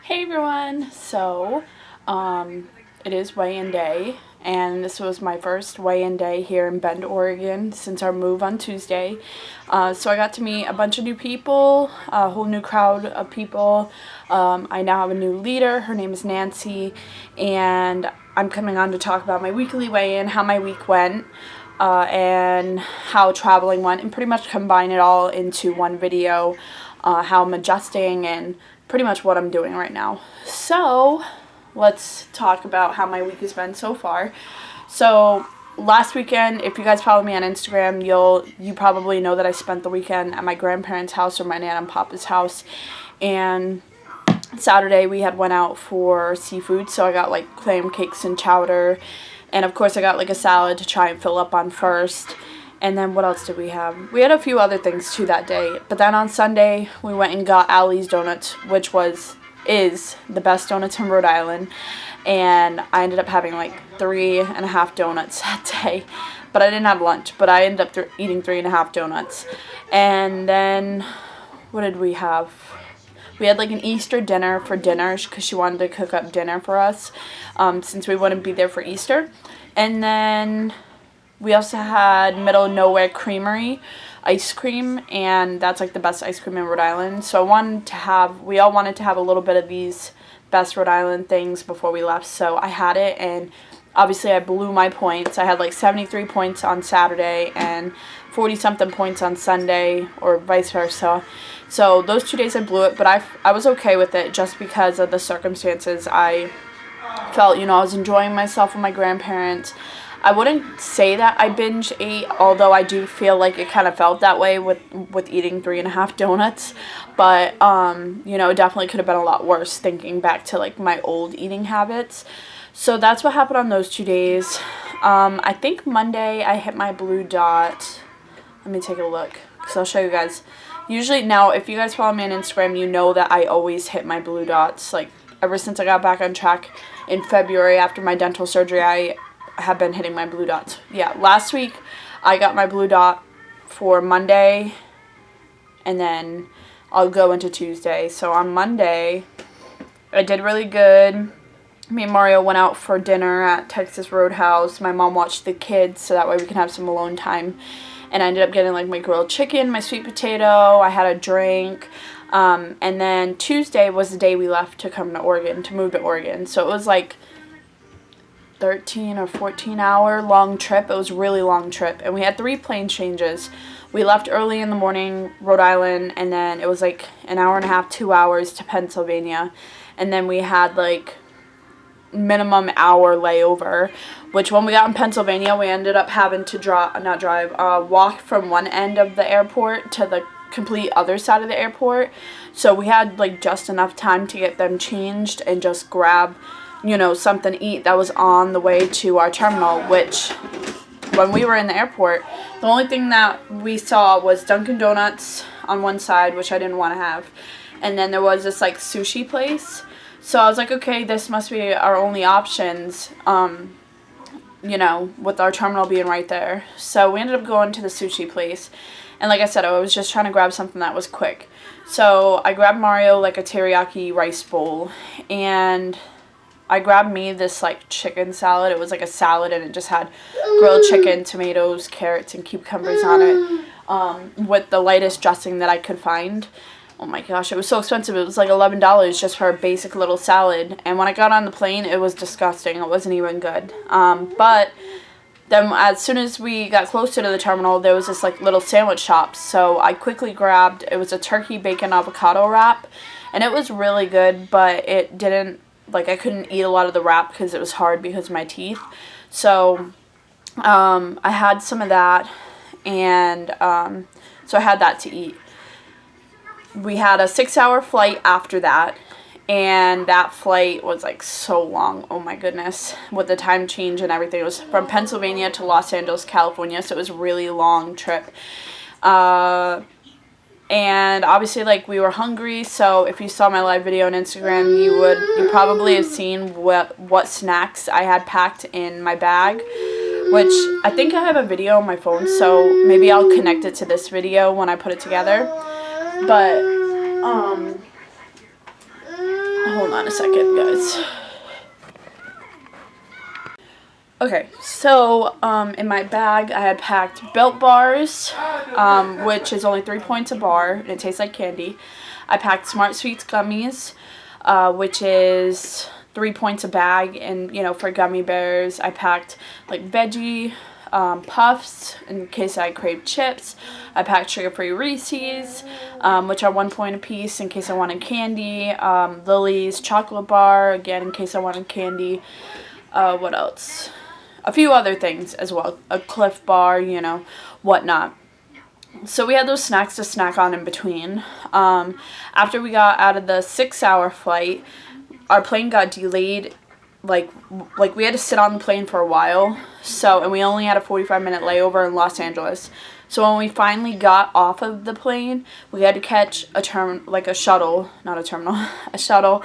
Hey everyone! It is weigh-in day, and this was my first weigh-in day here in Bend, Oregon since our move on Tuesday. So I got to meet a bunch of new people, a whole new crowd of people. I now have a new leader. Her name is Nancy, and I'm coming on to talk about my weekly weigh-in, how my week went, and how traveling went, and pretty much combine it all into one video, how I'm adjusting and pretty much what I'm doing right now. So let's talk about how my week has been so far. So last weekend, if you guys follow me on Instagram, you probably know that I spent the weekend at my grandparents' house or my Nana and Papa's house. And Saturday we had went out for seafood, so I got like clam cakes and chowder, and of course I got like a salad to try and fill up on first. And then what else did we have? We had a few other things too that day. But then on Sunday, we went and got Allie's Donuts, which is the best donuts in Rhode Island. And I ended up having like 3.5 donuts that day. But I didn't have lunch, but I ended up eating 3.5 donuts. And then, what did we have? We had like an Easter dinner for dinner because she wanted to cook up dinner for us since we wouldn't be there for Easter. And then we also had Middle of Nowhere Creamery ice cream, and that's like the best ice cream in Rhode Island. So we all wanted to have a little bit of these best Rhode Island things before we left. So I had it, and obviously I blew my points. I had like 73 points on Saturday and 40-something points on Sunday, or vice versa. So those 2 days I blew it, but I was okay with it just because of the circumstances. I felt, I was enjoying myself with my grandparents. I wouldn't say that I binge ate, although I do feel like it kind of felt that way with eating 3.5 donuts. But, it definitely could have been a lot worse thinking back to like my old eating habits. So that's what happened on those 2 days. I think Monday I hit my blue dot. Let me take a look because I'll show you guys. Usually now, if you guys follow me on Instagram, you know that I always hit my blue dots. Like ever since I got back on track in February after my dental surgery, I have been hitting my blue dots. Yeah, last week I got my blue dot for Monday, and then I'll go into Tuesday. So on Monday, I did really good. Me and Mario went out for dinner at Texas Roadhouse. My mom watched the kids so that way we can have some alone time. And I ended up getting like my grilled chicken, my sweet potato. I had a drink. And then Tuesday was the day we left to come to Oregon, to move to Oregon. So it was like 13 or 14 hour long trip. It was a really long trip, and we had 3 plane changes. We left early in the morning, Rhode Island, and then it was like an hour and a half, 2 hours to Pennsylvania, and then we had like minimum hour layover, which when we got in Pennsylvania we ended up having to walk from one end of the airport to the complete other side of the airport. So we had like just enough time to get them changed and just grab something to eat that was on the way to our terminal, which when we were in the airport, the only thing that we saw was Dunkin' Donuts on one side, which I didn't want to have, and then there was this like sushi place. So I was like, okay, this must be our only options, with our terminal being right there. So we ended up going to the sushi place, and like I said, I was just trying to grab something that was quick. So I grabbed Mario like a teriyaki rice bowl, and I grabbed me this like chicken salad. It was like a salad, and it just had grilled chicken, tomatoes, carrots, and cucumbers on it, with the lightest dressing that I could find. Oh my gosh, it was so expensive. It was like $11 just for a basic little salad. And when I got on the plane, it was disgusting. It wasn't even good. But then as soon as we got closer to the terminal, there was this like little sandwich shop. So I quickly grabbed, it was a turkey bacon avocado wrap, and it was really good, but it didn't, like I couldn't eat a lot of the wrap because it was hard because of my teeth. So I had some of that, and so I had that to eat. We had a 6-hour flight after that, and that flight was like so long. Oh my goodness, with the time change and everything. It was from Pennsylvania to Los Angeles, California, so it was a really long trip. And obviously, like, we were hungry, so if you saw my live video on Instagram, you probably have seen what snacks I had packed in my bag, which I think I have a video on my phone, so maybe I'll connect it to this video when I put it together. But Hold on a second, guys. Okay, so in my bag I had packed Built Bars, which is only 3 points a bar, and it tastes like candy. I packed Smart Sweet Gummies, which is 3 points a bag, and you know, for gummy bears. I packed like veggie puffs in case I crave chips. I packed sugar-free Reeses, which are 1 point a piece in case I wanted candy. Lily's chocolate bar, again in case I wanted candy. What else? A few other things as well. A Cliff Bar, you know, whatnot. So we had those snacks to snack on in between. After we got out of the 6-hour flight, our plane got delayed. Like we had to sit on the plane for a while. So, and we only had a 45-minute layover in Los Angeles. So when we finally got off of the plane, we had to catch a shuttle, not a terminal, a shuttle.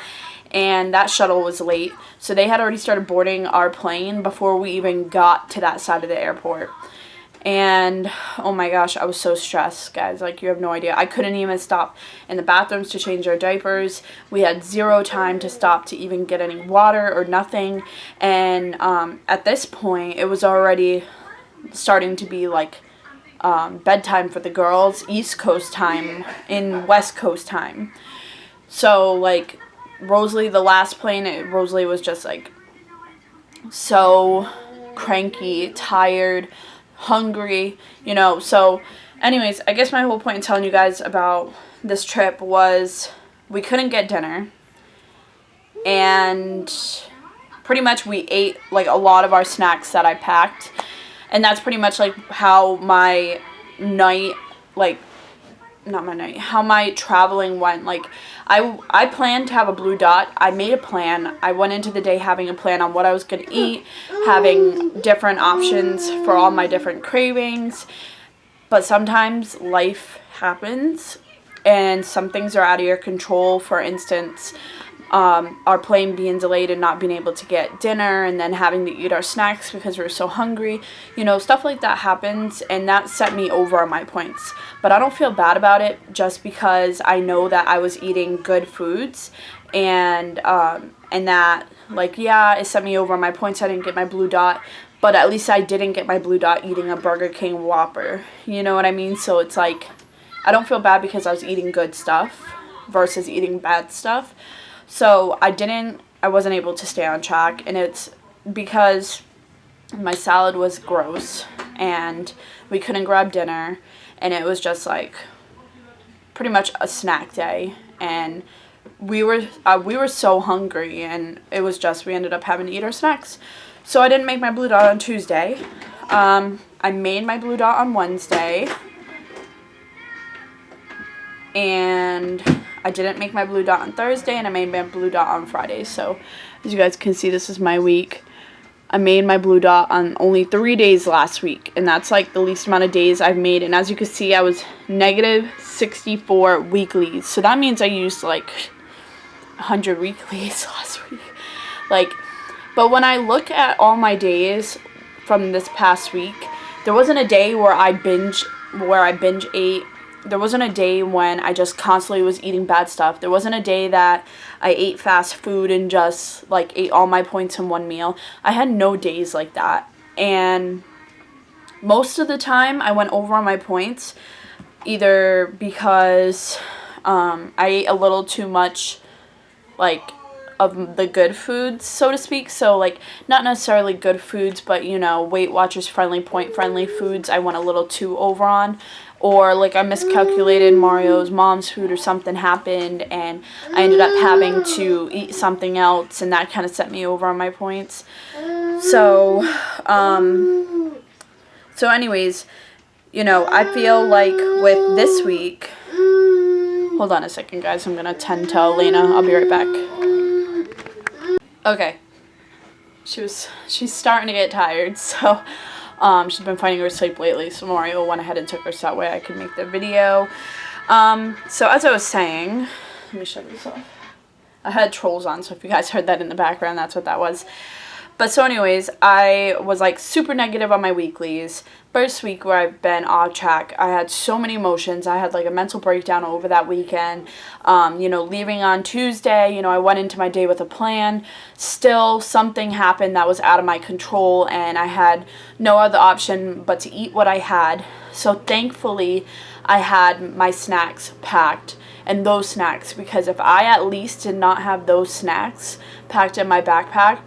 And that shuttle was late. So they had already started boarding our plane before we even got to that side of the airport. And oh my gosh, I was so stressed, guys. Like, you have no idea. I couldn't even stop in the bathrooms to change our diapers. We had 0 time to stop to even get any water or nothing. And at this point, it was already starting to be like bedtime for the girls, East Coast time, in West Coast time. So like Rosalie, the last plane, Rosalie was just like so cranky, tired, hungry, you know. So anyways, I guess my whole point in telling you guys about this trip was we couldn't get dinner, and pretty much we ate like a lot of our snacks that I packed, and that's pretty much like how my night, like not my night, how my traveling went. Like I planned to have a blue dot. I made a plan. I went into the day having a plan on what I was going to eat, having different options for all my different cravings. But sometimes life happens and some things are out of your control. For instance, our plane being delayed and not being able to get dinner, and then having to eat our snacks because we were so hungry. You know, stuff like that happens, and that set me over on my points. But I don't feel bad about it, just because I know that I was eating good foods, and that, like, yeah, it set me over on my points. I didn't get my blue dot, but at least I didn't get my blue dot eating a Burger King Whopper. You know what I mean? So it's like, I don't feel bad because I was eating good stuff versus eating bad stuff. So I wasn't able to stay on track, and it's because my salad was gross, and we couldn't grab dinner, and it was just like pretty much a snack day, and we were so hungry, and it was just, we ended up having to eat our snacks. So I didn't make my blue dot on Tuesday. I made my blue dot on Wednesday, and I didn't make my blue dot on Thursday, and I made my blue dot on Friday. So as you guys can see, this is my week. I made my blue dot on only 3 days last week, and that's like the least amount of days I've made. And as you can see, I was negative 64 weeklies. So that means I used like 100 weeklies last week. Like, but when I look at all my days from this past week, there wasn't a day where I binge ate. There wasn't a day when I just constantly was eating bad stuff. There wasn't a day that I ate fast food and just like ate all my points in one meal. I had no days like that. And most of the time I went over on my points, either because I ate a little too much like of the good foods, so to speak. So like, not necessarily good foods, but you know, Weight Watchers friendly, point friendly foods I went a little too over on. Or like I miscalculated Mario's mom's food, or something happened and I ended up having to eat something else, and that kind of set me over on my points. So anyways, you know, I feel like with this week, hold on a second, guys, I'm gonna tend to Elena. I'll be right back. Okay, she's starting to get tired, so she's been finding her sleep lately, so Mario went ahead and took her so that way I could make the video. So as I was saying, let me shut this off. I had trolls on, so if you guys heard that in the background, that's what that was. But so anyways, I was like super negative on my weeklies. First week where I've been off track, I had so many emotions. I had like a mental breakdown over that weekend. Leaving on Tuesday, I went into my day with a plan. Still, something happened that was out of my control, and I had no other option but to eat what I had. So thankfully, I had my snacks packed, and those snacks, because if I at least did not have those snacks packed in my backpack,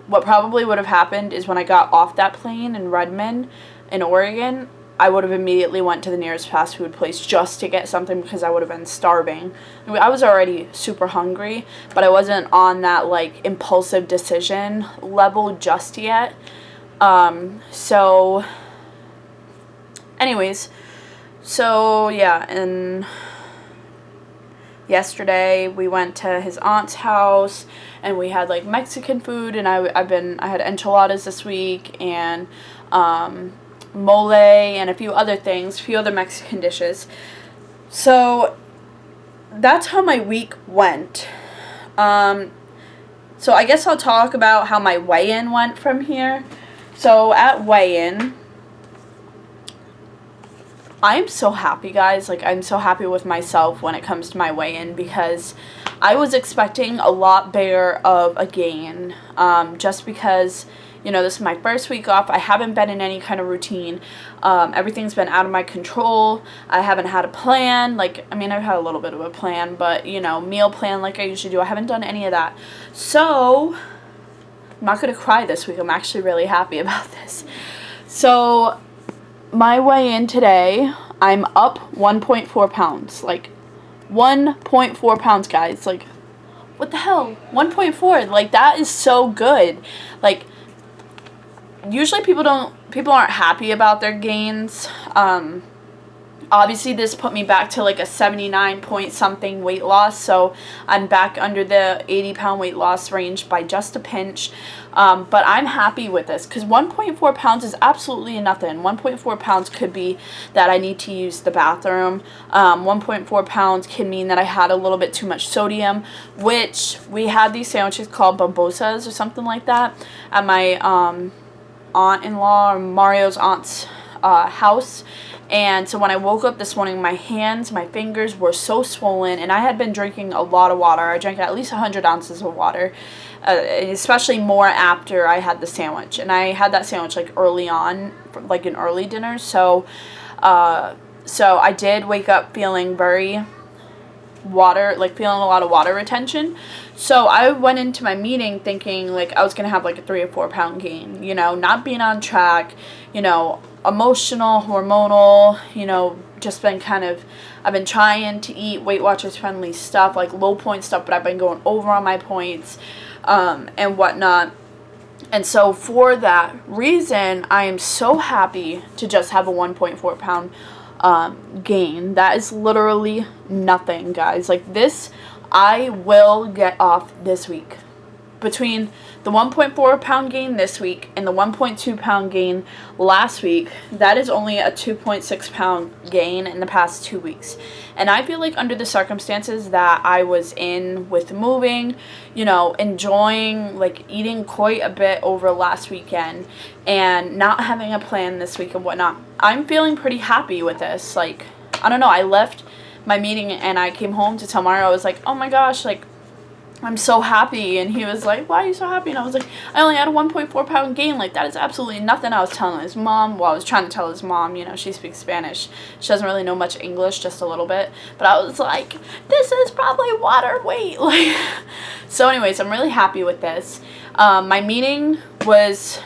what probably would have happened is when I got off that plane in Redmond, in Oregon, I would have immediately went to the nearest fast food place just to get something because I would have been starving. I was already super hungry, but I wasn't on that like impulsive decision level just yet. So anyways, so yeah, and yesterday we went to his aunt's house and we had like Mexican food, and I had enchiladas this week, and mole and a few other things, a few other Mexican dishes. So that's how my week went. So I guess I'll talk about how my weigh-in went from here. So at weigh-in, I'm so happy, guys. Like, I'm so happy with myself when it comes to my weigh-in, because I was expecting a lot bigger of a gain, just because, this is my first week off. I haven't been in any kind of routine. Everything's been out of my control. I haven't had a plan. I've had a little bit of a plan, but, meal plan like I usually do. I haven't done any of that. So, I'm not going to cry this week. I'm actually really happy about this. So, my weigh-in today, I'm up 1.4 pounds. 1.4 pounds, guys. What the hell? 1.4. That is so good. Usually people aren't happy about their gains. Obviously this put me back to a 79 point something weight loss, so I'm back under the 80-pound weight loss range by just a pinch. But I'm happy with this, because 1.4 pounds is absolutely nothing. 1.4 pounds could be that I need to use the bathroom. 1.4 pounds can mean that I had a little bit too much sodium, which we had these sandwiches called bambosas or something like that at my aunt-in-law, or Mario's aunt's house. And so when I woke up this morning, my hands, my fingers were so swollen, and I had been drinking a lot of water. I drank at least 100 ounces of water, especially more after I had the sandwich. And I had that sandwich early on, an early dinner. So I did wake up feeling very feeling a lot of water retention. So I went into my meeting thinking I was going to have a 3 or 4 pound gain, not being on track, emotional, hormonal, just been I've been trying to eat Weight Watchers friendly stuff, low point stuff, but I've been going over on my points, and whatnot. And so for that reason, I am so happy to just have a 1.4 pound gain. That is literally nothing, guys. This I will get off this week. Between the 1.4 pound gain this week and the 1.2 pound gain last week, that is only a 2.6 pound gain in the past 2 weeks. And I feel under the circumstances that I was in with moving, enjoying eating quite a bit over last weekend and not having a plan this week and whatnot, I'm feeling pretty happy with this. I don't know, I left my meeting and I came home to tell Mario, I was like, oh my gosh, I'm so happy. And he was like, why are you so happy? And I was like, I only had a 1.4 pound gain. That is absolutely nothing. I was telling his mom, I was trying to tell his mom, she speaks Spanish. She doesn't really know much English, just a little bit. But I was like, this is probably water weight. So anyways, I'm really happy with this. My meeting was...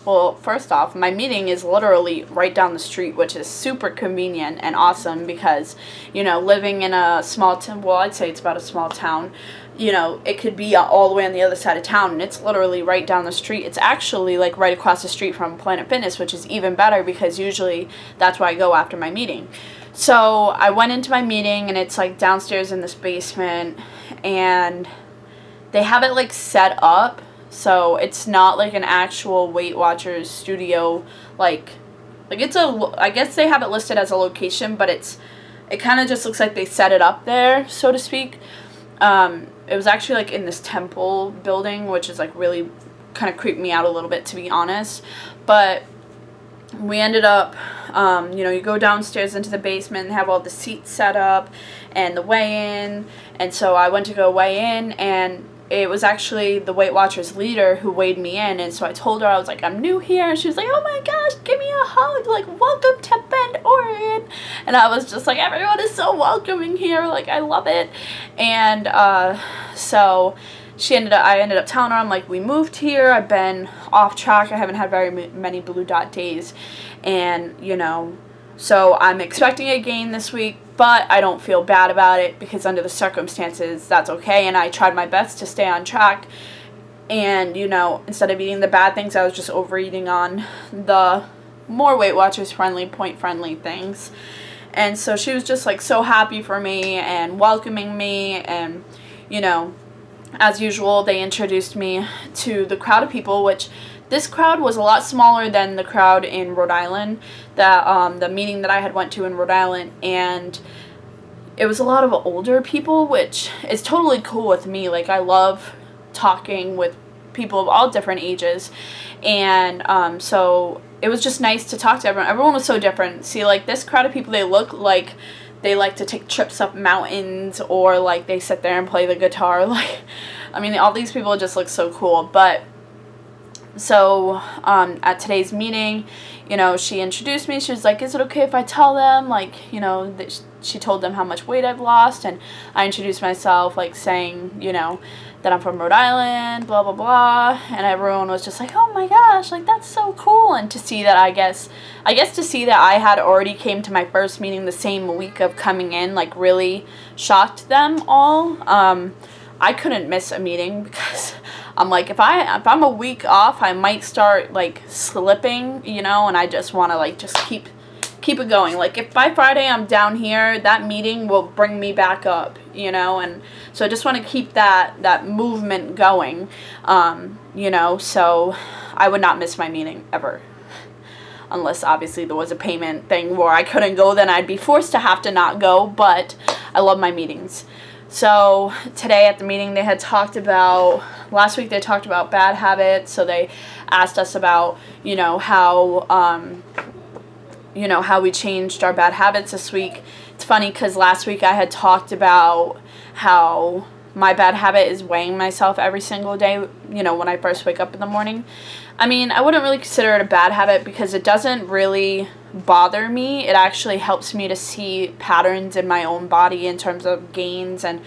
Well, first off, my meeting is literally right down the street, which is super convenient and awesome because, living in a small town, well, I'd say it's about a small town, it could be all the way on the other side of town, and it's literally right down the street. It's actually, right across the street from Planet Fitness, which is even better because usually that's where I go after my meeting. So I went into my meeting, and it's, downstairs in this basement, and they have it, set up. So it's not an actual Weight Watchers studio, it's I guess they have it listed as a location, but it kind of just looks like they set it up there, so to speak. It was actually in this temple building, which is really kind of creeped me out a little bit, to be honest. But we ended up, you know, you go downstairs into the basement and have all the seats set up and the weigh-in. And so I went to go weigh in, and it was actually the Weight Watchers leader who weighed me in. And so I told her, I was like, I'm new here. And she was like, oh my gosh, give me a hug. Like, welcome to Bend, Oregon. And I was just like, everyone is so welcoming here. Like, I love it. And so I ended up telling her, I'm like, we moved here. I've been off track. I haven't had very many blue dot days. And, you know, so I'm expecting a gain this week, but I don't feel bad about it because under the circumstances, that's okay. And I tried my best to stay on track. And, you know, instead of eating the bad things, I was just overeating on the more Weight Watchers friendly, point friendly things. And so she was just like so happy for me and welcoming me. And, you know, as usual, they introduced me to the crowd of people, which this crowd was a lot smaller than the crowd in Rhode Island, the meeting that I had went to in Rhode Island, and it was a lot of older people, which is totally cool with me. Like, I love talking with people of all different ages, and so it was just nice to talk to everyone. Everyone was so different. See, like, this crowd of people, they look like they like to take trips up mountains, or like they sit there and play the guitar. Like, I mean, all these people just look so cool. But so at today's meeting, you know, she introduced me. She was like, is it okay if I tell them, like, you know, that she told them how much weight I've lost, and I introduced myself, like, saying, you know, that I'm from Rhode Island, blah, blah, blah, and everyone was just like, oh my gosh, like, that's so cool. And to see that, I guess to see that I had already came to my first meeting the same week of coming in, like, really shocked them all. I couldn't miss a meeting because I'm like, if I'm a week off, I might start, like, slipping, you know, and I just want to, like, just keep it going. Like, if by Friday I'm down here, that meeting will bring me back up, you know, and so I just want to keep that movement going, you know, so I would not miss my meeting ever. Unless, obviously, there was a payment thing where I couldn't go, then I'd be forced to have to not go, but I love my meetings. So today at the meeting, they had talked about, last week they talked about bad habits, so they asked us about, you know, how we changed our bad habits this week. It's funny because last week I had talked about how my bad habit is weighing myself every single day, you know, when I first wake up in the morning. I mean, I wouldn't really consider it a bad habit because it doesn't really bother me. It actually helps me to see patterns in my own body in terms of gains and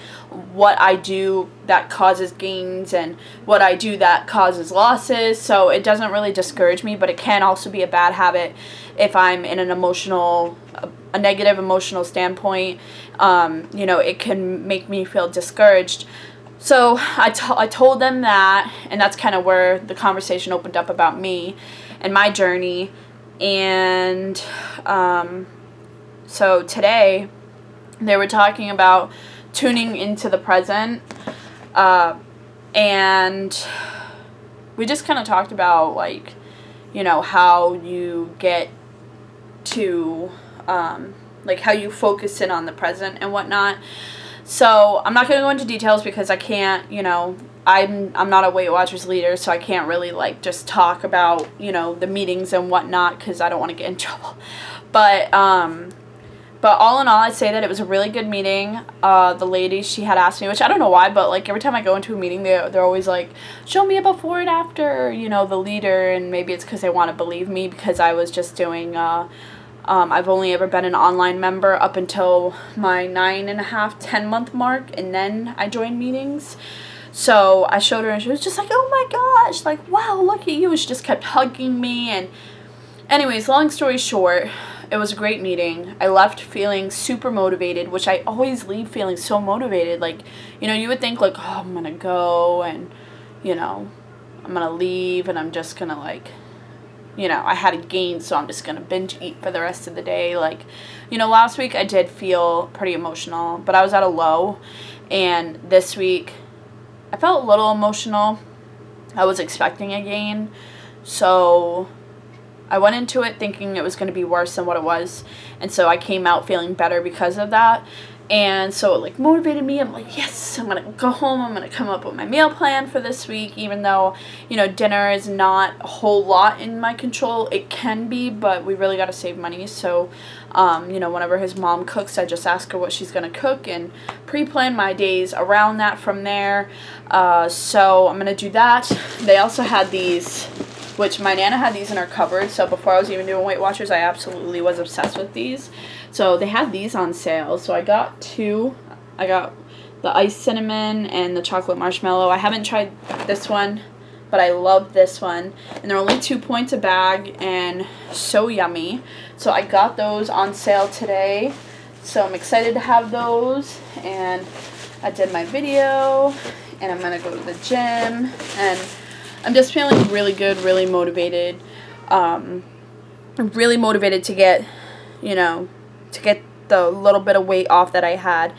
what I do that causes gains and what I do that causes losses. So it doesn't really discourage me, but it can also be a bad habit if I'm in a negative emotional standpoint. You know, it can make me feel discouraged. So I told them that, and that's kind of where the conversation opened up about me and my journey. And so today they were talking about tuning into the present, and we just kind of talked about, like, you know, how you get to like how you focus in on the present and whatnot. So I'm not going to go into details because I can't, you know, I'm not a Weight Watchers leader, so I can't really, like, just talk about, you know, the meetings and whatnot because I don't want to get in trouble. But all in all, I'd say that it was a really good meeting. The lady, she had asked me, which I don't know why, but, like, every time I go into a meeting, they're always like, show me a before and after, you know, the leader, and maybe it's because they want to believe me because I was just doing, I've only ever been an online member up until my 9.5, 10-month mark, and then I joined meetings. So I showed her, and she was just like, oh my gosh, like, wow, look at you. And she just kept hugging me. And anyways, long story short, it was a great meeting. I left feeling super motivated, which I always leave feeling so motivated. Like, you know, you would think, like, oh, I'm going to go and, you know, I'm going to leave and I'm just going to, like, you know, I had a gain, so I'm just going to binge eat for the rest of the day. Like, you know, last week I did feel pretty emotional, but I was at a low. And this week I felt a little emotional. I was expecting a gain, so I went into it thinking it was going to be worse than what it was, and so I came out feeling better because of that. And so it like motivated me. I'm like, yes, I'm gonna go home, I'm gonna come up with my meal plan for this week, even though, you know, dinner is not a whole lot in my control. It can be, but we really gotta save money. So you know, whenever his mom cooks, I just ask her what she's gonna cook and pre-plan my days around that from there. So I'm gonna do that. They also had these, which my Nana had these in her cupboard, so before I was even doing Weight Watchers, I absolutely was obsessed with these. So they had these on sale, so I got two. I got the iced cinnamon and the chocolate marshmallow. I haven't tried this one, but I love this one. And they're only 2 points a bag and so yummy. So I got those on sale today, so I'm excited to have those. And I did my video, and I'm going to go to the gym, and I'm just feeling really good, really motivated. Really motivated to get, you know, to get the little bit of weight off that I had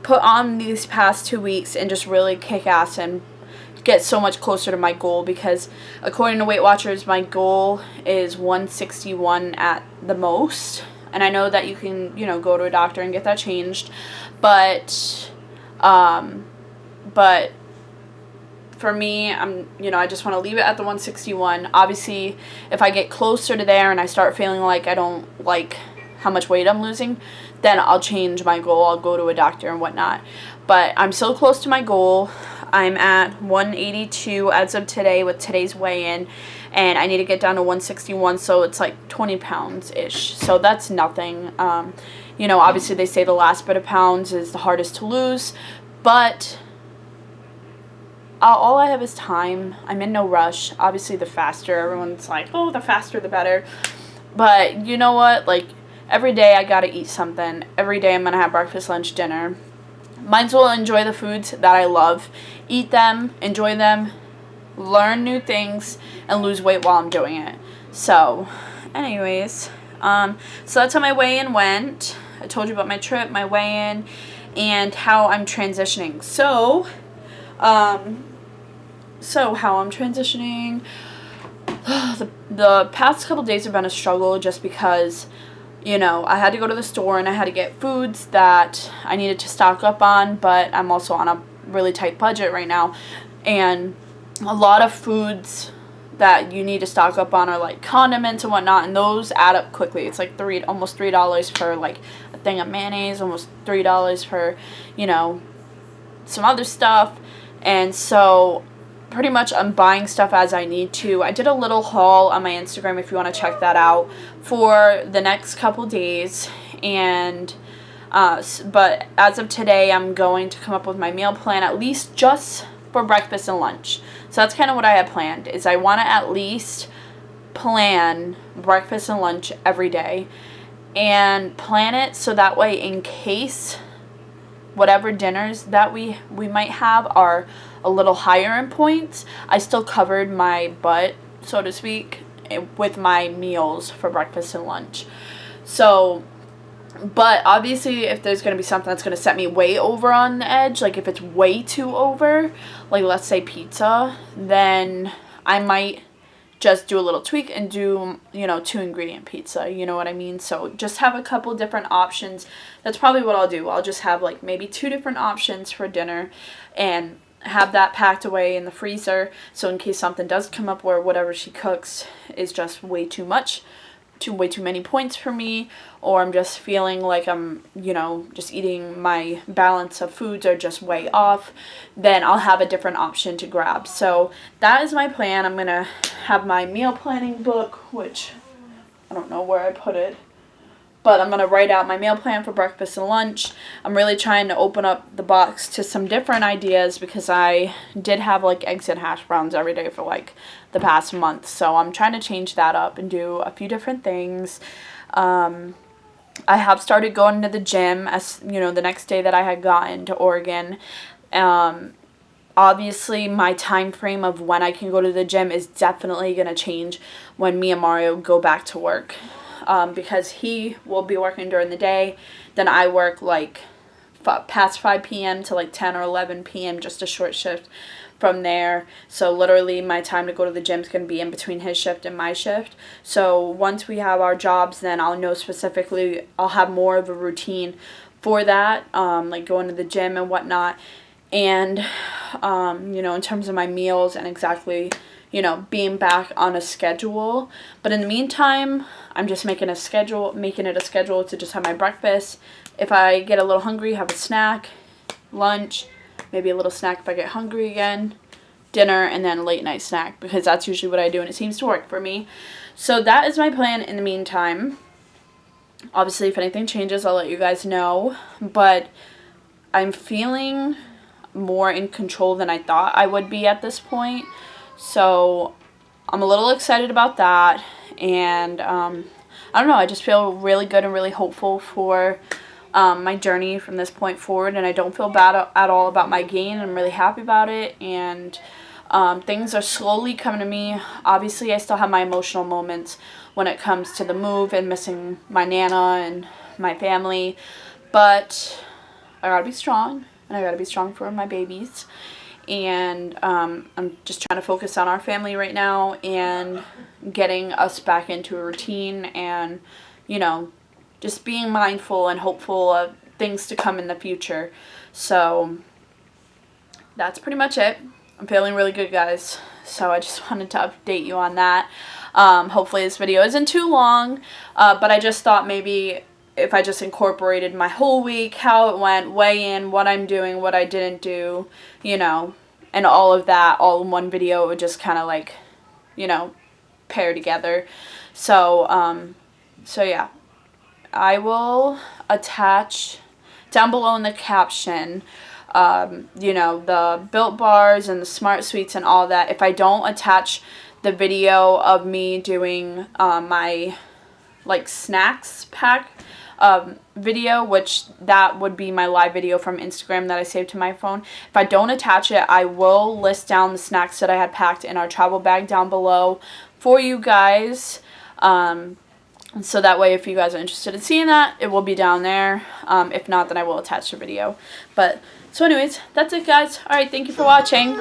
put on these past 2 weeks and just really kick ass and get so much closer to my goal, because according to Weight Watchers, my goal is 161 at the most. And I know that you can, you know, go to a doctor and get that changed, but for me, I just want to leave it at the 161. Obviously, if I get closer to there and I start feeling like I don't like how much weight I'm losing, then I'll change my goal. I'll go to a doctor and whatnot. But I'm so close to my goal. I'm at 182 as of today with today's weigh-in, and I need to get down to 161, so it's like 20 pounds-ish. So that's nothing. You know, obviously they say the last bit of pounds is the hardest to lose, but all I have is time. I'm in no rush. Obviously, the faster, everyone's like, oh, the faster the better. But you know what? Like, every day I gotta eat something. Every day I'm gonna have breakfast, lunch, dinner. Might as well enjoy the foods that I love. Eat them, enjoy them, learn new things, and lose weight while I'm doing it. So, anyways, so that's how my weigh-in went. I told you about my trip, my weigh-in, and how I'm transitioning. So how I'm transitioning, the past couple days have been a struggle just because, you know, I had to go to the store and I had to get foods that I needed to stock up on, but I'm also on a really tight budget right now, and a lot of foods that you need to stock up on are like condiments and whatnot, and those add up quickly. It's like almost $3 for like a thing of mayonnaise, almost $3 for, you know, some other stuff. And so pretty much I'm buying stuff as I need to. I did a little haul on my Instagram if you want to check that out for the next couple days. And but as of today, I'm going to come up with my meal plan, at least just for breakfast and lunch. So that's kind of what I had planned, is I want to at least plan breakfast and lunch every day, and plan it so that way in case whatever dinners that we might have are a little higher in points, I still covered my butt, so to speak, with my meals for breakfast and lunch. So, but obviously if there's going to be something that's going to set me way over on the edge, like if it's way too over, like let's say pizza, then I might just do a little tweak and do, you know, 2-ingredient pizza, you know what I mean? So just have a couple different options. That's probably what I'll do. I'll just have like maybe 2 different options for dinner and have that packed away in the freezer, so in case something does come up where whatever she cooks is just way too much, way too many points for me, or I'm just feeling like I'm, you know, just eating, my balance of foods are just way off, then I'll have a different option to grab. So that is my plan. I'm gonna have my meal planning book, which I don't know where I put it, but I'm going to write out my meal plan for breakfast and lunch. I'm really trying to open up the box to some different ideas, because I did have like eggs and hash browns every day for like the past month. So I'm trying to change that up and do a few different things. I have started going to the gym, as you know, the next day that I had gotten to Oregon. Obviously, my time frame of when I can go to the gym is definitely going to change when me and Mario go back to work. Because he will be working during the day, then I work like past 5 p.m. to like 10 or 11 p.m., just a short shift from there. So literally my time to go to the gym is going to be in between his shift and my shift. So once we have our jobs, then I'll know specifically, I'll have more of a routine for that, like going to the gym and whatnot. And, you know, in terms of my meals and exactly, you know, being back on a schedule. But in the meantime, I'm just making it a schedule to just have my breakfast. If I get a little hungry, have a snack, lunch, maybe a little snack if I get hungry again, dinner, and then a late night snack, because that's usually what I do and it seems to work for me. So that is my plan in the meantime. Obviously, if anything changes, I'll let you guys know, but I'm feeling more in control than I thought I would be at this point. So I'm a little excited about that, and I don't know, I just feel really good and really hopeful for my journey from this point forward, and I don't feel bad at all about my gain. I'm really happy about it, and things are slowly coming to me. Obviously, I still have my emotional moments when it comes to the move and missing my Nana and my family, but I gotta be strong, and I gotta be strong for my babies. And I'm just trying to focus on our family right now and getting us back into a routine, and, you know, just being mindful and hopeful of things to come in the future. So that's pretty much it. I'm feeling really good, guys. So I just wanted to update you on that. Hopefully this video isn't too long, but I just thought maybe if I just incorporated my whole week, how it went, weigh in, what I'm doing, what I didn't do, you know, and all of that all in one video, it would just kind of like, you know, pair together. So, so yeah, I will attach down below in the caption, you know, the Built Bars and the Smart Sweets and all that. If I don't attach the video of me doing my like snacks pack video, which that would be my live video from Instagram that I saved to my phone. If I don't attach it, I will list down the snacks that I had packed in our travel bag down below for you guys. So that way, if you guys are interested in seeing that, it will be down there. If not, then I will attach the video. But so anyways, that's it, guys. Alright, thank you for watching.